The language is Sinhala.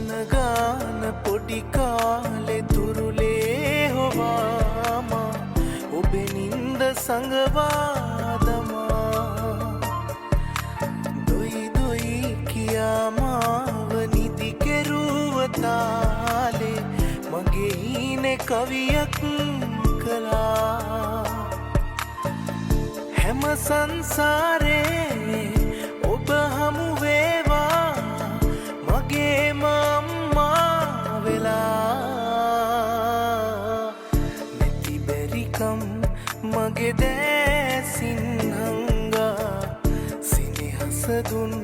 ගාන පොඩි කාලෙ තුරුලේ හොවාමා ඔබේ නින්ද සඟවාදමා දොයි දොයි කියාමාව නිදි කෙරුවතාලේ මගේ හීනෙ කවියක් කළා හැම සංසාරේ ඔබ හමු වේවා මගේ අම්මා වෙලා නැති බැරිකම් මගේ දැසින් හංගා සිනහස දුන්